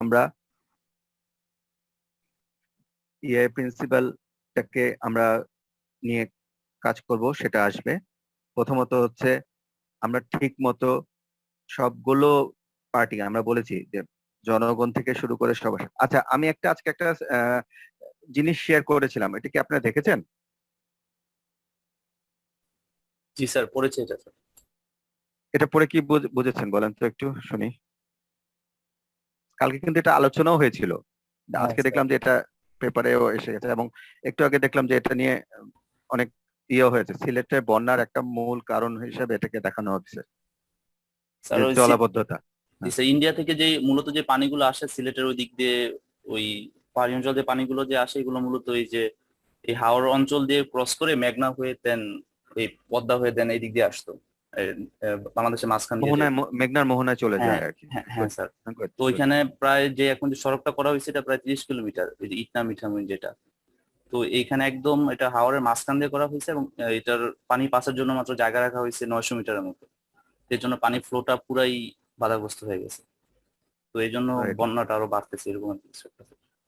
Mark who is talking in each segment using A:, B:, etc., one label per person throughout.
A: আমরা প্রিন্সিপালটাকে আমরা নিয়ে কাজ করব, সেটা আসবে। প্রথমত হচ্ছে আমরা ঠিক মতো সবগুলো পার্টি, আমরা বলেছি যে জনগণ থেকে শুরু করে সবার। আচ্ছা, আমি আজকে একটা জিনিস শেয়ার করেছিলাম, এটা কি আপনারা দেখেছেন?
B: জি স্যার, পড়েছে এটা স্যার।
A: এটা পড়ে কি বুঝেছেন বলেন তো একটু শুনি। কালকে কিন্তু এটা আলোচনাও হয়েছিল,
B: হ্যাঁ
A: আজকে
B: স্যার।
A: দেখলাম যে এটা পেপারেও এসে গেছে, এবং একটু আগে দেখলাম যে এটা নিয়ে অনেক ইয়ে হয়েছে। সিলেটের বন্যার একটা মূল কারণ হিসেবে এটাকে দেখানো হচ্ছে,
B: স্যার
A: যে
B: ওই
A: জলাবদ্ধতা।
B: জি
A: হ্যাঁ।
B: স্যার, ইন্ডিয়া থেকে যে মূলত যে পানিগুলো আসে সিলেটের ওই দিক দিয়ে, ওই পানি অঞ্চল যে পানিগুলো যে আসে এগুলো মূলত ওই যে এই হাওর অঞ্চল দিয়ে ক্রস করে মেঘনা হয়ে দেন এই পদ্মা হয়ে দেন এই দিক দিয়ে আসতো, এই, বাংলাদেশের মাঝখান দিয়ে যে।
A: মেঘনার মোহনায় চলে
B: হ্যাঁ
A: যায় আর কি।
B: হ্যাঁ হ্যাঁ স্যার। তো
A: Good.
B: ওইখানে প্রায় যে এখন যে সড়কটা করা হয়েছে এটা প্রায় 30 কিলোমিটার, এই যে ইটনা মিঠামইন যেটা। তো এইখানে একদম এটা হাওরের মাঝখান দিয়ে করা হয়েছে এবং এটার পানি পাসের জন্য মাত্র জায়গা রাখা হয়েছে 900 মিটারের মতো। এর জন্য পানি ফ্লোটা পুরাই বাধাগ্রস্ত হয়ে গেছে। তো এই জন্য
A: Right.
B: বন্যাটা আরো বাড়তেছে এরকম আর কি কিছু একটা।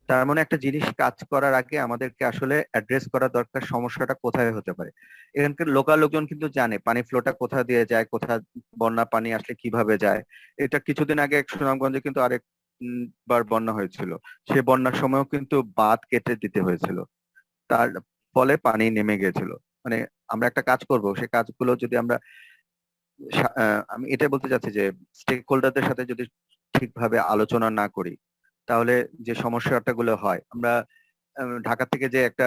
A: তার মানে একটা জিনিস কাজ করার আগে আমাদেরকে আসলে অ্যাড্রেস করা দরকার সমস্যাটা কোথায় হতে পারে। এখানকার লোকাল লোকজন কিন্তু জানে পানি ফ্লোটা কোথা দিয়ে যায়, কোথা বন্যা পানি আসলে কিভাবে যায়। এটা কিছুদিন আগে সুনামগঞ্জে কিন্তু আরেক বার বন্যা হয়েছিল। সেই বন্যার সময়ও কিন্তু বাঁধ কেটে দিতে হয়েছিল, তার ফলে পানি নেমে গিয়েছিল। মানে আমরা একটা কাজ করব, সেই কাজগুলো যদি আমরা আমি এটা বলতে চাচ্ছি যে স্টেক হোল্ডারদের সাথে যদি ঠিকভাবে আলোচনা না করি, তাহলে যে সমস্যাটা গুলো হয়, আমরা ঢাকা থেকে যে একটা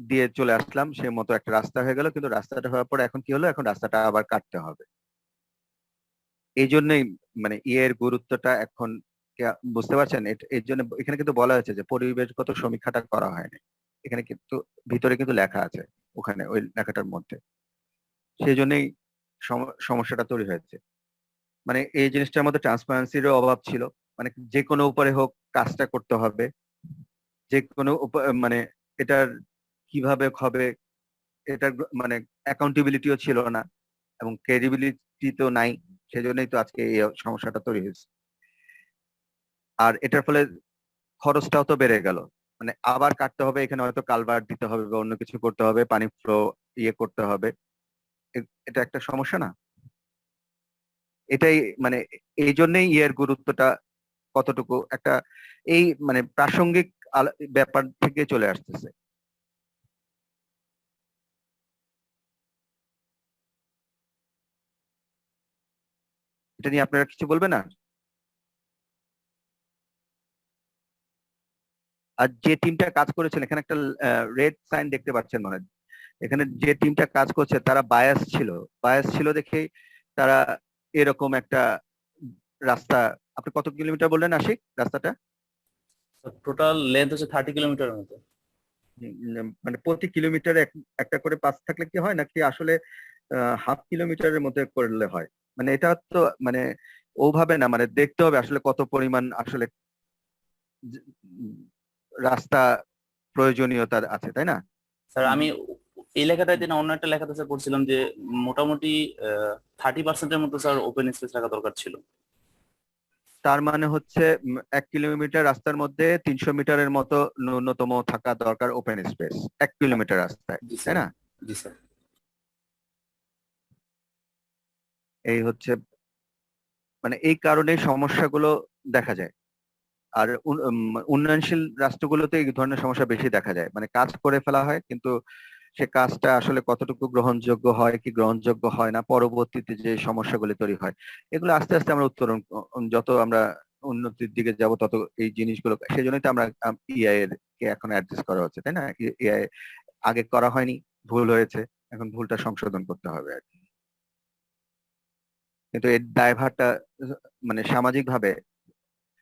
A: দিয়ে চলে আসলাম, সে মতো একটা রাস্তা হয়ে গেল, কিন্তু রাস্তাটা হওয়ার পর এখন কি হলো, এখন রাস্তাটা আবার কাটতে হবে। এই জন্যই মানে এর গুরুত্বটা এখন বুঝতে পারছেন। এর জন্য এখানে কিন্তু বলা হয়েছে যে পরিবেশগত সমীক্ষাটা করা হয়নি, এখানে কিন্তু ভিতরে কিন্তু লেখা আছে, ওখানে ওই লেখাটার মধ্যে। সেই জন্যই সমস্যাটা তৈরি হয়েছে। মানে এই জিনিসটার মধ্যে ট্রান্সপারেন্সিরও অভাব ছিল। মানে যে কোনো উপায়ে হোক কাজটা করতে হবে, যে কোনো মানে এটার কিভাবে হবে, এটার মানে অ্যাকাউন্টেবিলিটিও ছিল না, এবং ক্রেডিবিলিটি তো নাই। সেজন্যই তো আজকে এই সমস্যাটা তৈরি হয়েছে। আর এটার ফলে খরচটাও তো বেড়ে গেল। মানে আবার কাটতে হবে, এখানে হয়তো কালভার্ট দিতে হবে বা অন্য কিছু করতে হবে, পানি ফ্লো করতে হবে। এটা একটা সমস্যা না? এটাই মানে এই জন্যই এর গুরুত্বটা কতটুকু একটা এই মানে প্রাসঙ্গিক ব্যাপার থেকে চলে আসতেছে। এটা নিয়ে আপনারা কিছু বলবেন না? আর যে টিমটা কাজ করেছেন, এখানে একটা রেড সাইন দেখতে পাচ্ছেন মনে হয়। এখানে যে টিমটা কাজ করছে তারা বায়াস ছিল দেখেই তারা এরকম একটা রাস্তা। আপনি কত কিলোমিটার বললেন আশিক রাস্তাটা?
B: টোটাল লেন্থ হচ্ছে 30 কিলোমিটারের মতো।
A: মানে প্রতি কিলোমিটারে একটা করে পাস থাকলে কি হয় নাকি আসলে হাফ কিলোমিটারের মধ্যে করলে হয়? মানে এটা তো মানে ওভাবে না, মানে দেখতে হবে আসলে কত পরিমাণ আসলে উম, রাস্তা প্রয়োজনীয়তা আছে, তাই না?
B: স্যার
A: উম,
B: আমি এই লেখাটাতে
A: উম,
B: না অন্য একটা লেখাতে স্যার পড়ছিলাম যে মোটামুটি 30%-এর মতো স্যার ওপেন স্পেস রাখা দরকার ছিল।
A: তার মানে হচ্ছে 1 কিলোমিটার রাস্তার মধ্যে 300 মিটারের মতো ন্যূনতম থাকা দরকার ওপেন স্পেস 1 কিলোমিটার রাস্তায়,
B: জি
A: তাই
B: স্যার।
A: না?
B: জি স্যার।
A: এই হচ্ছে মানে এই কারণে সমস্যাগুলো দেখা যায়। আর উন্নয়নশীল রাষ্ট্রগুলোতে এই ধরনের সমস্যা বেশি দেখা যায়, মানে কাজ করে ফেলা হয় কিন্তু সে কাজটা আসলে কতটুকু গ্রহণযোগ্য হয় কি গ্রহণযোগ্য হয় না, পরবর্তীতে যে সমস্যাগুলি তৈরি হয়, এগুলো আস্তে আস্তে আমরা উত্তরণ যত আমরা উন্নতির দিকে যাব তত এই জিনিসগুলো, সেই জন্যই তো আমরা ইআই এর কে এখন অ্যাডজাস্ট করা হচ্ছে, তাই না? এআই আগে করা হয়নি, ভুল হয়েছে, এখন ভুলটা সংশোধন করতে হবে আর কি। কিন্তু এর দায়ভারটা মানে সামাজিক ভাবে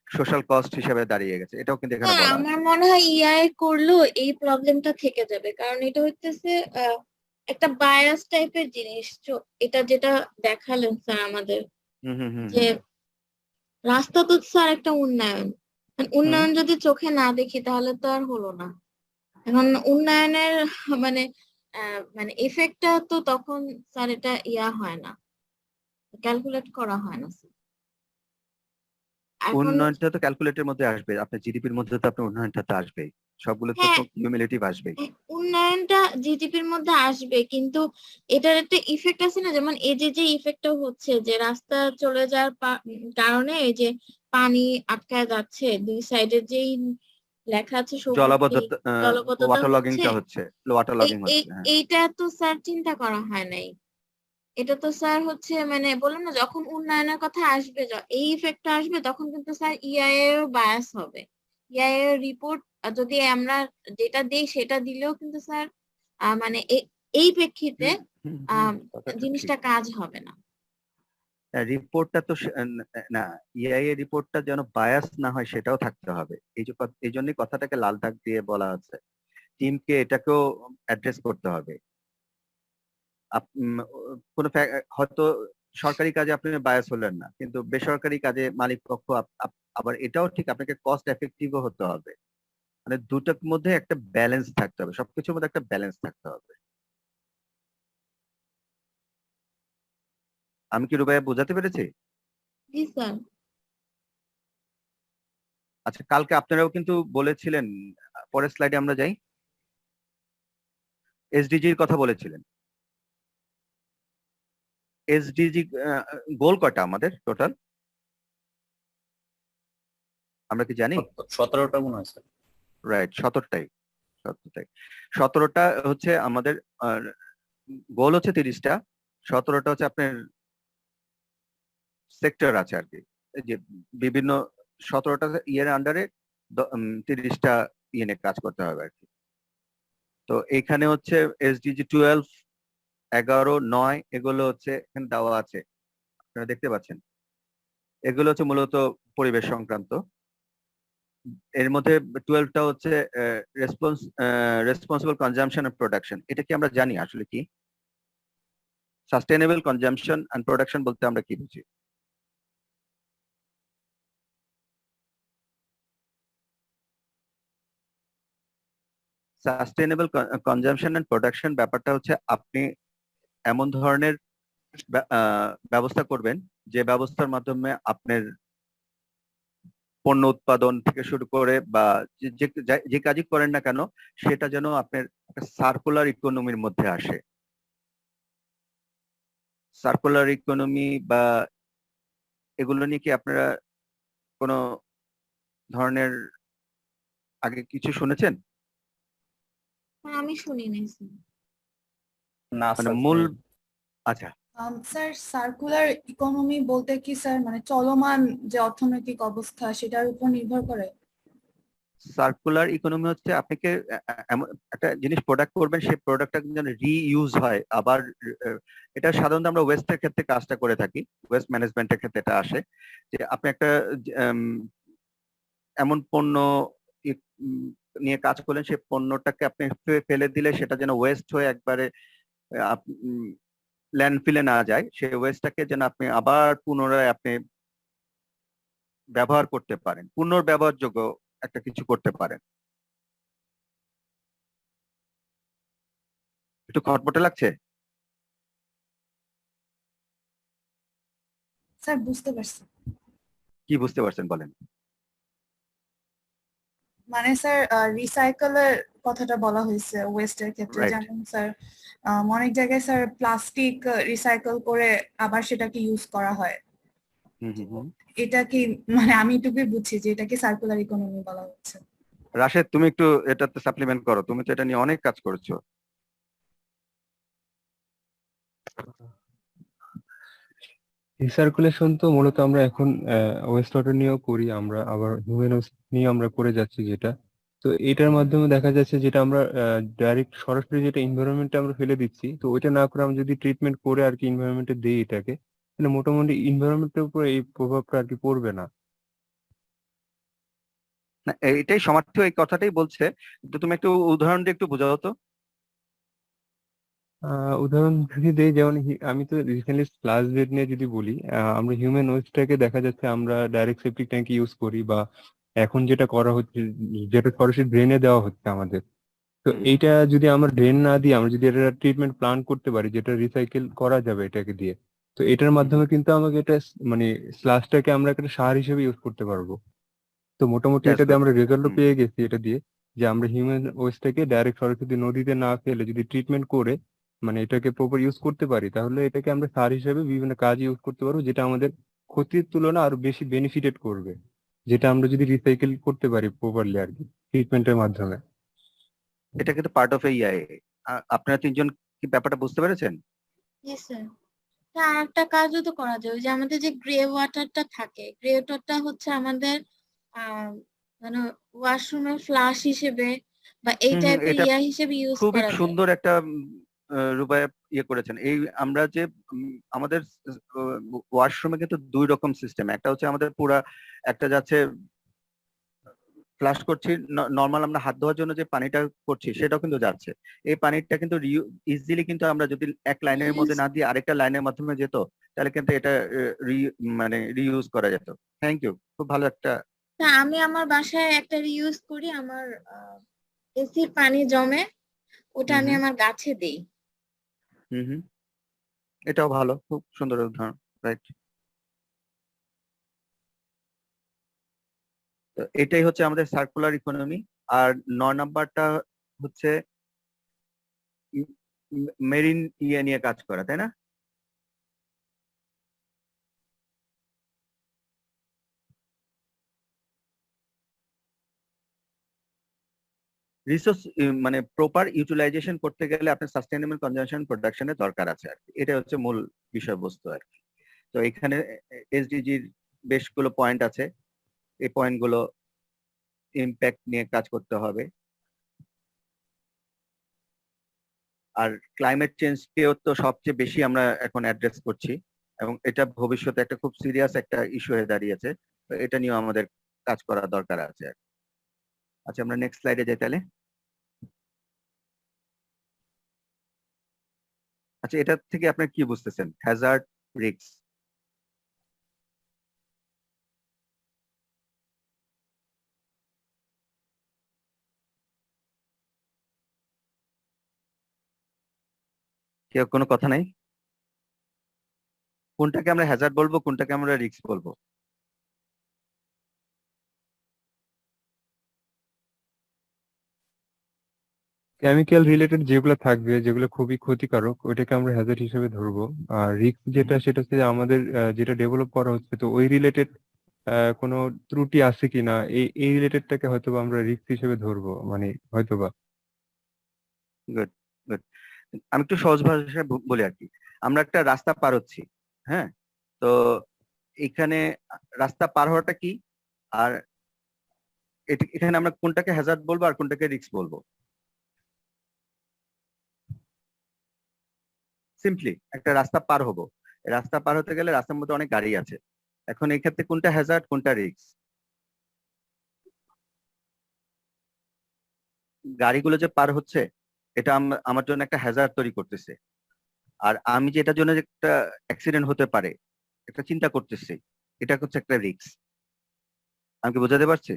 A: সোশ্যাল কস্ট হিসেবে দাঁড়িয়ে গেছে, এটাও কিন্তু এখানে
C: হ্যাঁ,
A: বলা আছে।
C: আমার মনে হয় ইআই করলেও এই প্রবলেমটা থেকে যাবে, কারণ এটা হইতেছে একটা বায়াস টাইপের জিনিস। তো এটা যেটা দেখালেন স্যার আমাদের,
A: হুম হুম হুম
C: যে রাস্তা তো স্যার একটা উন্নয়ন,
A: হুম।
C: উন্নয়ন যদি চোখে না দেখি তাহলে তো আর হলো না। এখন উন্নয়নের মানে মানে এফেক্টটা তো তখন স্যার এটা ইয়া হয় না, ক্যালকুলেট করা হয় না স্যার। এখন
A: উন্নয়নটা তো ক্যালকুলেটের মধ্যে আসবে, আপনার জিডিপির মধ্যে তো আপনার উন্নয়নটা তো আসবেই, সবগুলো তো
C: হ্যাঁ,
A: কিউমুলেটিভ আসবেই।
C: উন্নয়নটা জিডিপির মধ্যে আসবে, কিন্তু এটার একটা ইফেক্ট আছে না, যেমন এই যে ইফেক্টটা হচ্ছে যে রাস্তা চলে যাওয়ার কারণে এই যে পানি আটকায় যাচ্ছে দুই সাইডের, যেই লেখা আছে সবুজ এই
A: জলাবদ্ধতা,
C: জলবদ্ধতা
A: ওয়াটার
C: হচ্ছে,
A: লগিংটা হচ্ছে, ওয়াটার
C: এই
A: লগিং
C: এই
A: হচ্ছে, হ্যাঁ।
C: এইটা তো স্যার চিন্তা করা হয় নাই। এটা তো স্যার হচ্ছে মানে বললাম না, যখন উন্নয়নের কথা আসবে, এই ইফেক্টটা আসবে, তখন কিন্তু স্যার ইআই এর বায়াস হবে। ইআই এর রিপোর্ট যদি আমরা যেটা দিই সেটা দিলেও কিন্তু স্যার মানে এই প্রেক্ষিতে
A: হুম, হুম, হুম, কথাটা ঠিক।
C: জিনিসটা কাজ হবে না।
A: রিপোর্টটা তো না, ইআই এর রিপোর্টটা যেন বায়াস না হয় সেটাও থাকতে হবে। এই জন্যই কথাটাকে লাল দাগ দিয়ে বলা আছে, টিমকে এটাকেও অ্যাড্রেস করতে হবে। কোনো হয়তো সরকারি কাজে আপনি বায়াস হলেন না, কিন্তু বেসরকারি কাজে মালিক পক্ষ আবার এটাও ঠিক, আপনাকে কস্ট এফেক্টিভও হতে হবে। মানে দুটোর মধ্যে একটা ব্যালেন্স থাকতে হবে, সবকিছুর মধ্যে একটা ব্যালেন্স থাকতে হবে। আমি কি রুবাইয়া বোঝাতে পেরেছি?
C: জি স্যার।
A: আচ্ছা, কালকে আপনারাও কিন্তু বলেছিলেন, পরের স্লাইডে আমরা যাই, এসডিজির কথা বলেছিলেন। এসডিজি গোল কয়টা আমাদের টোটাল, আমরা কি জানি?
B: 17টা মনে হয় স্যার।
A: রাইট, 17টাই। 17টাই, 17টা হচ্ছে আমাদের গোল হচ্ছে 30টা, 17টা হচ্ছে আপনার সেক্টর আছে আর কি, এই যে বিভিন্ন 17টা ইয়ের আন্ডারে 30টা ইয়ে নিয়ে কাজ করতে হবে আর কি। তো এখানে হচ্ছে এসডিজি 12, 11, 9 এগুলো হচ্ছে এখানে দেওয়া আছে, আপনারা দেখতে পাচ্ছেন। এগুলো হচ্ছে মূলত পরিবেশ সংক্রান্ত। এর মধ্যে 12টা হচ্ছে রেসপন্সিবল কনজাম্পশন এন্ড প্রোডাকশন। এটা কি আমরা জানি আসলে কি? সাস্টেইনেবল কনজাম্পশন এন্ড প্রোডাকশন বলতে আমরা কি বুঝি? সাস্টেইনেবল কনজাম্পশন এন্ড প্রোডাকশন ব্যাপারটা হচ্ছে আপনি এমন ধরনের ব্যবস্থা করবেন যে ব্যবস্থার মাধ্যমে আপনার পণ্য উৎপাদন থেকে শুরু করে বা যে যে কাজই করেন না কেন, সেটা যেন আপনার একটা সার্কুলার ইকোনমির মধ্যে আসে। সার্কুলার ইকোনমি বা এগুলো নিয়ে কি আপনারা কোনো ধরনের আগে কিছু শুনেছেন?
C: আমি শুনিনি স্যার।
B: না
A: মানে
B: স্যার।
A: মূল, আচ্ছা,
D: স্যার সার্কুলার ইকোনমি বলতে কি স্যার মানে চলমান যে অর্থনৈতিক অবস্থা সেটার উপর নির্ভর করে?
A: সার্কুলার ইকোনমি হচ্ছে আপনাকে এমন একটা জিনিস প্রোডাক্ট করবেন, সেই প্রোডাক্টটা যেন রিইউজ হয় আবার। এটা সাধারণত আমরা ওয়েস্টের ক্ষেত্রে কাজটা করে থাকি, ওয়েস্ট ম্যানেজমেন্টের ক্ষেত্রে এটা আসে, যে আপনি একটা উম, এমন পণ্য নিয়ে কাজ করলেন, সেই পণ্যটাকে আপনি ফেলে দিলে সেটা যেন ওয়েস্ট হয়ে একবারে ল্যান্ডফিলে না যায়, সেই ওয়েস্টটাকে যেন আপনি আবার পুনরায় আপনি ব্যবহার করতে পারেন, পুনর্ব্যবহারযোগ্য একটা কিছু করতে পারেন। একটু খটমটে লাগছে?
D: স্যার বুঝতে পারছি।
A: কি বুঝতে পারছেন বলেন?
D: মানে স্যার রিসাইকেলের কথাটা বলা হয়েছে ওয়েস্টের ক্ষেত্রে,
A: রাইট।
D: যেমন স্যার অনেক জায়গায় স্যার প্লাস্টিক রিসাইকেল করে আবার সেটাকে ইউজ করা হয়।
A: হুম হুম হুম।
D: এটা কি মানে আমি এটুকুই বুঝছি যে এটাকে সার্কুলার ইকোনমি বলা হচ্ছে।
A: রাশেদ, তুমি একটু এটাতে সাপ্লিমেন্ট করো, তুমি তো এটা নিয়ে অনেক কাজ করেছো।
E: রিসার্কুলেশন তো মূলত আমরা এখন ওয়েস্ট ওয়াটার নিয়েও করি, আমরা আবার হিউম্যান ওয়েস্ট নিয়ে আমরা করে যাচ্ছি যেটা। তো এটার মাধ্যমে দেখা যাচ্ছে যেটা আমরা ডাইরেক্ট সরাসরি যেটা এনভায়রনমেন্টে আমরা ফেলে দিচ্ছি, তো ওইটা না করে আমরা যদি ট্রিটমেন্ট করে আর কি এনভায়রনমেন্টে দিই এটাকে, তাহলে মোটামুটি এনভায়রনমেন্টের উপর এই প্রভাবটা আর কি পড়বে না।
A: না, এইটাই সমার্থ এই কথাটাই বলছে, তো তুমি একটু উদাহরণ দিয়ে একটু বোঝাও তো।
E: উদাহরণ যদি দেই, যেমন আমি তো রিসেন্টলি স্প্লাশ বেড নিয়ে যদি বলি, আমরা হিউম্যান ওয়েস্টটাকে দেখা যাচ্ছে আমরা ডাইরেক্ট সেপ্টিক ট্যাঙ্ক ইউজ করি, বা এখন যেটা করা হচ্ছে যেটা সরাসরি ড্রেনে দেওয়া হচ্ছে আমাদের। তো এইটা যদি আমরা ড্রেন না দিয়ে আমরা যদি এটা ট্রিটমেন্ট প্ল্যান করতে পারি যেটা রিসাইকেল করা যাবে এটাকে দিয়ে, তো এটার মাধ্যমে কিন্তু আমাকে এটা মানে স্ল্যাশটাকে আমরা একটা সার হিসেবে ইউজ করতে পারবো। তো মোটামুটি
A: That's
E: এটাতে
A: good.
E: আমরা রেজাল্টও
A: হুম।
E: পেয়ে গেছি এটা দিয়ে, যে আমরা হিউম্যান ওয়েস্টটাকে ডাইরেক্ট সরাসরি নদীতে না ফেলে যদি ট্রিটমেন্ট করে মানে এটাকে প্রপার ইউজ করতে পারি, তাহলে এটাকে আমরা সার হিসেবে বিভিন্ন কাজে ইউজ করতে পারবো, যেটা আমাদের ক্ষতির তুলনা আরো বেশি বেনিফিটেড করবে, যেটা আমরা যদি রিসাইকেল করতে পারি প্রপারলি আর কি ট্রিটমেন্টের মাধ্যমে।
A: এটা কিন্তু পার্ট অফ ইআই। আপনারা তিনজন কি ব্যাপারটা বুঝতে পেরেছেন?
C: Yes sir. আর একটা কাজও তো করা যায়, ওই যে আমাদের যে গ্রে ওয়াটারটা থাকে, গ্রে ওয়াটারটা হচ্ছে আমাদের মানে ওয়াশরুমের ফ্লাশ হিসেবে বা এই
A: হুম হুম,
C: টাইপের
A: এটা
C: ইয়া হিসেবে ইউজ
A: খুবই
C: করা যায়।
A: সুন্দর একটা রূপায় ইয়ে করেছেন। এই আমরা যে আমাদের ওয়াশরুমে কিন্তু দুই রকম সিস্টেম, একটা হচ্ছে আমাদের পুরা একটা যাচ্ছে ফ্লাশ করছি, নর্মাল আমরা হাত ধোয়ার জন্য যে পানিটা করছি সেটাও কিন্তু যাচ্ছে। এই পানিটা কিন্তু ইজিলি কিন্তু আমরা যদি এক লাইনের মধ্যে না দিয়ে আরেকটা লাইনের মাধ্যমে যেত, তাহলে কিন্তু এটা মানে রিইউজ করা যেত। থ্যাংক ইউ, খুব ভালো একটা।
C: তা আমি আমার বাসায় একটা রিউজ করি, আমার এসির পানি জমে, ওটা
A: হুম
C: আমি
A: হুম
C: আমার গাছে দিই।
A: হুম হুম, এটাও ভালো, খুব সুন্দর উদাহরণ, রাইট। তো এটাই হচ্ছে আমাদের সার্কুলার ইকোনমি। আর 9 নাম্বারটা হচ্ছে মেরিন ইয়ে নিয়ে কাজ করা, তাই না? রিসোর্স মানে প্রপার ইউটিলাইজেশন করতে গেলে আপনার সাস্টেইনেবল কনজাম্পশন প্রোডাকশনের দরকার আছে আর কি। এটা হচ্ছে মূল বিষয়বস্তু আর কি। তো এখানে এসডিজির বেশগুলো পয়েন্ট আছে, এই পয়েন্টগুলো ইম্প্যাক্ট নিয়ে কাজ করতে হবে। আর ক্লাইমেট চেঞ্জকেও তো সবচেয়ে বেশি আমরা এখন অ্যাড্রেস করছি, এবং এটা ভবিষ্যতে একটা খুব সিরিয়াস একটা ইস্যু হয়ে দাঁড়িয়েছে। তো এটা নিয়েও আমাদের কাজ করা দরকার আছে আর কি। আচ্ছা, আমরা নেক্সট স্লাইডে যাই তাহলে। আচ্ছা, এটা থেকে আপনি কি বুঝতেছেন হ্যাজার্ড, রিস্ক? কেউ কোনো কথা নাই? কোনটাকে আমরা হ্যাজার্ড বলবো, কোনটাকে আমরা রিস্ক বলবো?
E: কেমিক্যাল রিলেটেড যেগুলো থাকবে, যেগুলো খুবই ক্ষতিকারক, ওইটাকে আমরা হ্যাজার্ড হিসেবে ধরবো। আর রিস্ক যেটা, সেটা হচ্ছে যে আমাদের যেটা ডেভেলপ করা হচ্ছে, তো ওই রিলেটেড কোনো ত্রুটি আছে কিনা, এই রিলেটেডটাকে হয়তোবা আমরা রিস্ক হিসেবে ধরবো, মানে হয়তোবা।
A: Good, good. আমি একটু সহজ ভাষায় বলি আর কি। আমরা একটা রাস্তা পার হচ্ছি, হ্যাঁ? তো এখানে রাস্তা পার হওয়াটা কি, আর এখানে আমরা কোনটাকে হ্যাজার্ড বলবো আর কোনটাকে রিস্ক বলবো? সিম্পলি একটা রাস্তা পার হবো, এই রাস্তা পার হতে গেলে রাস্তার মধ্যে অনেক গাড়ি আছে। এখন এই ক্ষেত্রে কোনটা হ্যাজার্ড, কোনটা রিস্ক? গাড়িগুলো যে পার হচ্ছে, এটা আমার জন্য একটা হ্যাজার্ড তৈরি করতেছে। আর আমি যে এটার জন্য যে একটা অ্যাক্সিডেন্ট হতে পারে একটা চিন্তা করতেছি, এটা হচ্ছে একটা রিস্ক। আমি কি বোঝাতে পারছি?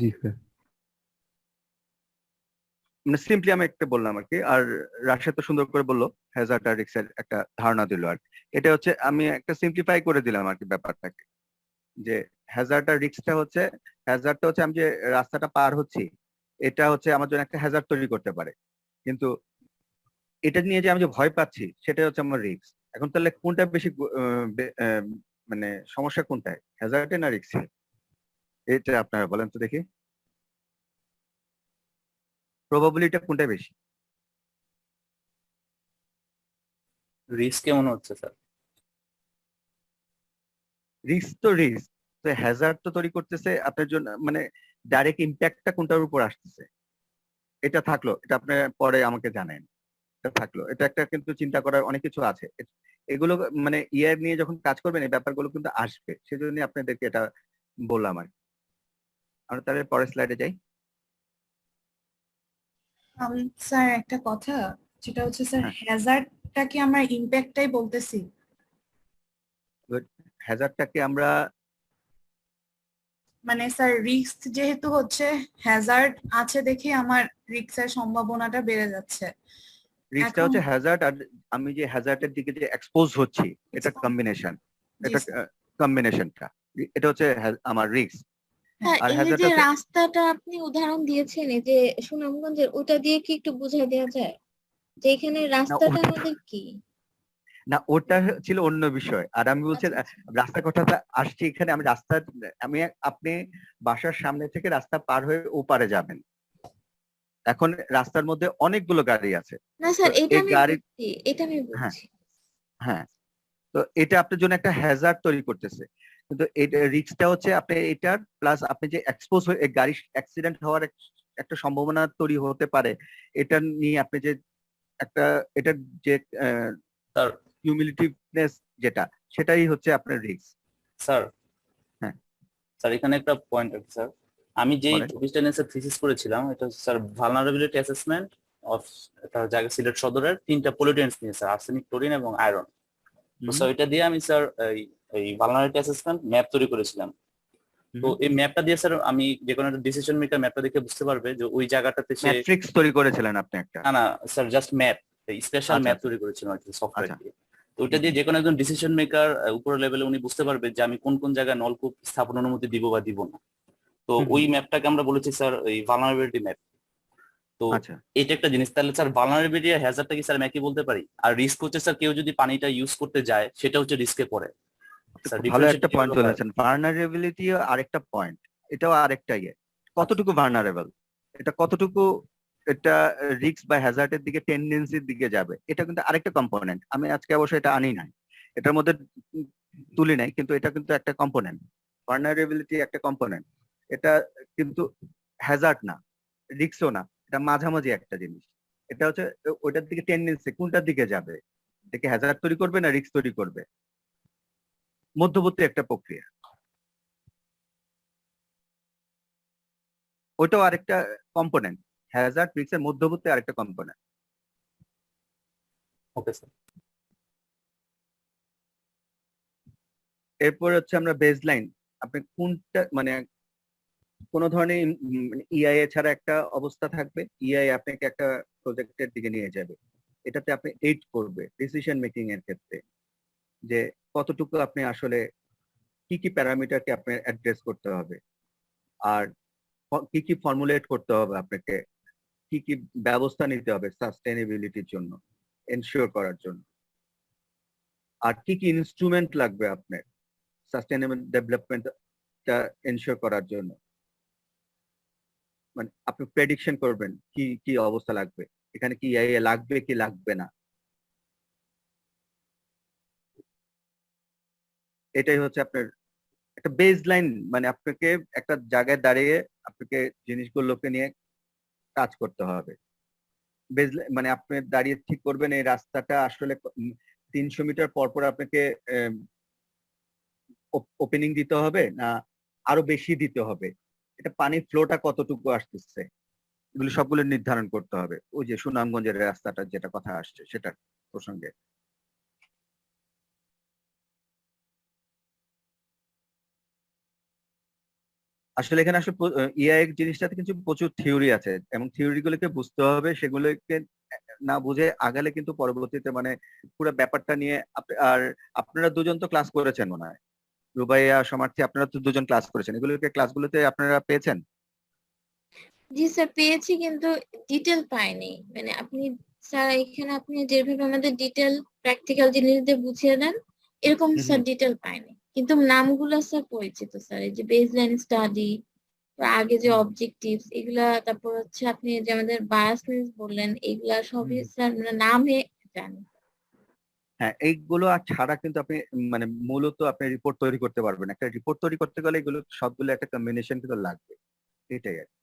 E: জি স্যার।
A: মানে সিম্পলি আমি একটা বললাম আর কি। আর রাশেদ তো সুন্দর করে বললো, হ্যাজার্ড আর রিস্কের একটা ধারণা দিল আর কি। এটা হচ্ছে আমি একটা সিম্পলিফাই করে দিলাম আর কি ব্যাপারটাকে, যে হ্যাজার্ড আর রিস্কটা হচ্ছে, হ্যাজার্ডটা হচ্ছে আমি যে রাস্তাটা পার হচ্ছি, এটা হচ্ছে আমার জন্য একটা হ্যাজার্ড তৈরি করতে পারে, কিন্তু এটা নিয়ে যে আমি যে ভয় পাচ্ছি সেটা হচ্ছে আমার রিস্ক। এখন তাহলে কোনটা বেশি মানে সমস্যা কোনটায়, হ্যাজার্ডে না রিস্কে? এটা আপনারা বলেন তো দেখি, প্রবাবিলিটি কোনটা বেশি?
B: রিস্কে মনে হচ্ছে স্যার।
A: রিস্ক তো রিস্ক, তো হ্যাজার্ড তো তৈরি করতেছে আপনার জন্য, মানে ডাইরেক্ট ইম্প্যাক্টটা কোনটার উপর আসতেছে। এটা থাকলো, এটা আপনি পরে আমাকে জানেন। এটা থাকলো, এটা একটা কিন্তু চিন্তা করার অনেক কিছু আছে। এগুলো মানে ইয়ার নিয়ে যখন কাজ করবেন এই ব্যাপারগুলো কিন্তু আসবে, সেজন্য আপনাদেরকে এটা বললাম আর কি। আমরা তাহলে পরের স্লাইডে যাই।
D: স্যার একটা কথা, যেটা হচ্ছে স্যার
A: হ্যাঁ,
D: হ্যাজার্ডটা কি আমরা ইম্প্যাক্টটাই বলতেছি?
A: হ্যাজার্ডটাকে আমরা
D: মানে স্যার রিস্ক যেহেতু হচ্ছে হ্যাজার্ড আছে দেখে আমার রিস্কের সম্ভাবনাটা বেড়ে যাচ্ছে,
A: রিস্কটা
D: এখন
A: হচ্ছে হ্যাজার্ড, আর আমি যে হ্যাজার্ডের দিকে যে এক্সপোজ হচ্ছি, এটা কম্বিনেশন,
D: জি
A: এটা
D: স্যার।
A: কম্বিনেশনটা, এটা হচ্ছে আমার রিস্ক।
C: হ্যাঁ,
A: আর
C: এই
A: হ্যাজার্ড
C: যে
A: হচ্ছে,
C: রাস্তাটা আপনি উদাহরণ দিয়েছেন, এই যে সুনামগঞ্জের, ওটা দিয়ে কি একটু বুঝাই দেওয়া যায় যে এখানে
A: না
C: রাস্তাটা
A: ওটা,
C: আমাদের কি?
A: না ওটা ছিল অন্য বিষয়। আর আমি বলছি
D: আচ্ছা আচ্ছা।
A: রাস্তার কথাটা আসছি এখানে, আমি রাস্তা, আমি আপনি বাসার সামনে থেকে রাস্তা পার হয়ে ওপারে যাবেন, এখন রাস্তার মধ্যে অনেকগুলো গাড়ি আছে,
C: না
A: তো
C: স্যার, এটা
A: এই
C: আমি
A: গাড়ি,
C: বুঝছি, এটা আমি
A: হ্যাঁ
C: বুঝছি।
A: হ্যাঁ, তো এটা আপনার জন্য একটা হ্যাজার্ড তৈরি করতেছে, কিন্তু এটা রিস্কটা হচ্ছে আপনি এটার প্লাস আপনি যে এক্সপোজ হয়ে গাড়ি অ্যাক্সিডেন্ট হওয়ার একটা সম্ভাবনা তৈরি হতে পারে, এটা নিয়ে আপনি যে একটা, এটার যে
B: স্যার
A: কিউমুলেটিভনেস যেটা, সেটাই হচ্ছে আপনার রিস্ক।
B: স্যার
A: হ্যাঁ
B: স্যার এখানে একটা পয়েন্ট আছে স্যার। আমি যেই
A: বলেন।
B: টপিকটা নিয়ে স্যার থিসিস করেছিলাম, এটা হচ্ছে স্যার ভালনারেবিলিটি অ্যাসেসমেন্ট অফ একটা জায়গা সিলেট সদরের 3টা পলিউটেন্টস নিয়ে স্যার, আর্সেনিক, ক্লোরিন এবং আয়রন। তো স্যার এটা দিয়ে আমি স্যার এই ভালনারেবিলিটি অ্যাসেসমেন্ট ম্যাপ তৈরি করেছিলাম। তো এই ম্যাপটা দিয়ে স্যার আমি যে কোনো একটা ডিসিশন মেকার ম্যাপটা দেখে বুঝতে পারবে যে ওই জায়গাটাতে সে,
A: ম্যাট্রিক্স তৈরি করেছিলেন আপনি একটা?
B: না না স্যার, জাস্ট ম্যাপ, স্পেশাল
A: আচ্ছা
B: ম্যাপ
A: আচ্ছা
B: তৈরি করেছিলাম আর কি সফটওয়্যার
A: আচ্ছা।
B: দিয়ে। তো ওইটা দিয়ে যে কোনো একজন ডিসিশন মেকার উপর লেভেলে উনি বুঝতে পারবে যে আমি কোন কোন জায়গায় নলকূপ স্থাপন অনুমতি দিব বা দিব না। তো ওই ম্যাপটাকে আমরা বলেছি স্যার এই ভালনারেবিলিটি ম্যাপ। তো
A: আচ্ছা,
B: এটা একটা জিনিস। তাহলে স্যার ভালনারেবিলিটি আর হ্যাজার্ডটা কি স্যার আমি একই বলতে পারি? আর রিস্ক হচ্ছে স্যার কেউ যদি পানিটা ইউজ করতে যায়, সেটা হচ্ছে রিস্কে পড়ে
A: আপনি
B: স্যার।
A: খুব ভালো
B: ডিফারেন্সিয়েট
A: একটা পয়েন্ট
B: কিভাবে হয়?
A: তুলেছেন, ভার্নারেবিলিটি আরেকটা পয়েন্ট, এটাও আরেকটা ইয়ে,
B: আচ্ছা
A: কতটুকু ভার্নারেবল, এটা কতটুকু, এটা রিস্ক বা হ্যাজার্ডের দিকে, টেন্ডেন্সির দিকে যাবে, এটা কিন্তু আরেকটা কম্পোনেন্ট। আমি আজকে অবশ্যই এটা আনি নাই, এটার মধ্যে তুলি নাই, কিন্তু এটা কিন্তু একটা কম্পোনেন্ট, ভার্নারেবিলিটি একটা কম্পোনেন্ট, এটা কিন্তু হ্যাজার্ড না, রিস্কও না, এটা মাঝামাঝি একটা জিনিস। এটা হচ্ছে ওইটার দিকে টেন্ডেন্সি কোনটার দিকে যাবে, এটা কি হ্যাজার্ড তৈরি করবে না রিস্ক তৈরি করবে, মধ্যবর্তী একটা প্রক্রিয়া, ওইটাও আরেকটা কম্পোনেন্ট, হ্যাজার্ড রিস্কের মধ্যবর্তী আরেকটা কম্পোনেন্ট।
B: Okay sir.
A: এরপর হচ্ছে আমরা বেসলাইন, আপনি কোনটা মানে কোন ধরনের ইআইএ ছাড়া একটা অবস্থা থাকবে, ইআই আপনাকে একটা প্রজেক্টের দিকে নিয়ে যাবে, এটাতে আপনি এইড করবে ডিসিশন মেকিং এর ক্ষেত্রে, যে কতটুকু আপনি আসলে কি কি প্যারামিটারকে আপনার অ্যাড্রেস করতে হবে, আর কি কি ফর্মুলেট করতে হবে আপনাকে, কি কি ব্যবস্থা নিতে হবে সাস্টেনেবিলিটির জন্য, এনশিওর করার জন্য, আর কি কি ইনস্ট্রুমেন্ট লাগবে আপনার সাস্টেনেবল ডেভেলপমেন্টটা এনশিওর করার জন্য, মানে আপনি প্রেডিকশন করবেন কি কি অবস্থা লাগবে, এখানে কি এআই লাগবে কি লাগবে না, এটাই হচ্ছে আপনার একটা বেস লাইন, মানে আপনাকে একটা জায়গায় দাঁড়িয়ে আপনাকে জিনিসগুলোকে নিয়ে কাজ করতে হবে। বেস মানে আপনি দাঁড়িয়ে ঠিক করবেন এই রাস্তাটা আসলে 300 মিটার পর পর আপনাকে ওপেনিং দিতে হবে না আরো বেশি দিতে হবে, এটা পানির ফ্লোটা কতটুকু আসতেছে, এগুলো সবগুলো নির্ধারণ করতে হবে। ওই যে সুনামগঞ্জের রাস্তাটা যেটা কথা আসছে সেটার প্রসঙ্গে, আসলে এখানে আসলে ইআই জিনিসটাতে কিন্তু প্রচুর থিওরি আছে, এবং থিওরি গুলোকে বুঝতে হবে, সেগুলোকে না বুঝে আগালে কিন্তু পরবর্তীতে মানে পুরো ব্যাপারটা নিয়ে আর আপনারা দুজন তো ক্লাস করেছেন মনে হয়, রুবাইয়া, সমার্থী, আপনারা তো দুজন ক্লাস করেছেন, এগুলোকে ক্লাসগুলোতে আপনারা পেয়েছেন?
C: জি স্যার, পেয়েছি, কিন্তু ডিটেল পাইনি। মানে আপনি স্যার এখানে আপনি যেভাবে আমাদের ডিটেল প্র্যাকটিক্যাল জিনিস দিয়ে বুঝিয়ে দেন, এরকম স্যার ডিটেল পাইনি, কিন্তু নামগুলো স্যার পরিচিত স্যার, এই যে বেসলাইন স্টাডি, আগে যে অবজেক্টিভস এগুলা, তারপর হচ্ছে আপনি যে আমাদের বায়াসনেস বললেন, এগুলা সবই স্যার মানে নামে জানি।
A: হ্যাঁ, এইগুলো আর ছাড়া কিন্তু আপনি মানে মূলত আপনি রিপোর্ট তৈরি করতে পারবেন, একটা রিপোর্ট তৈরি করতে গেলে এগুলো সবগুলো একটা কম্বিনেশন কিন্তু লাগবে, এটাই আর কি।